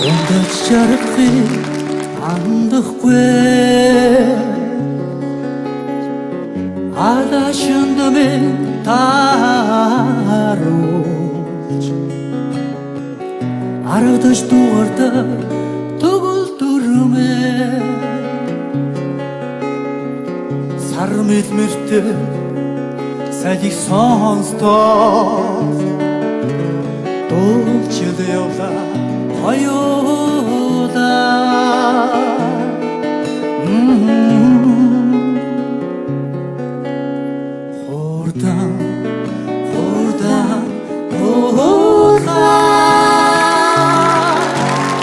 Ондоч жарахыг андахгүй Адашнд минь тааруулж Аргадаж дуурдаг тугал дүрмээ Сар мэлмэртэй сайжиг сонстоо Дуулчил явлаа хоёулаа Хурдан хурдан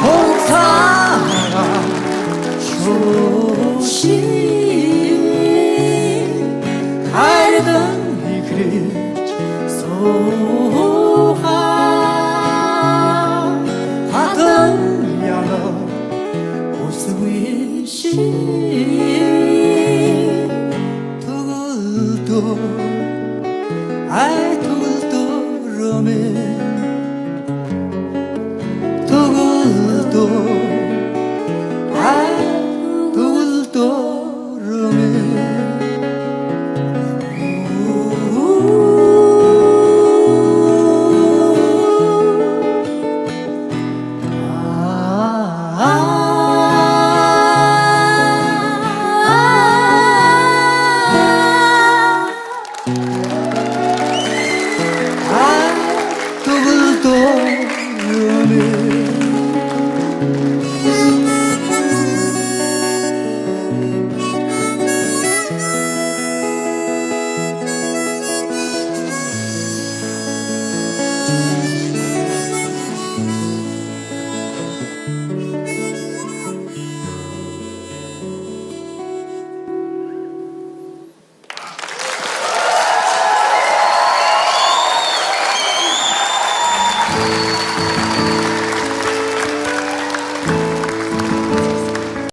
хурдан шуши хайдан игрэж суугаа хатан яна усвиши тугулдо ай тугулдо ромэ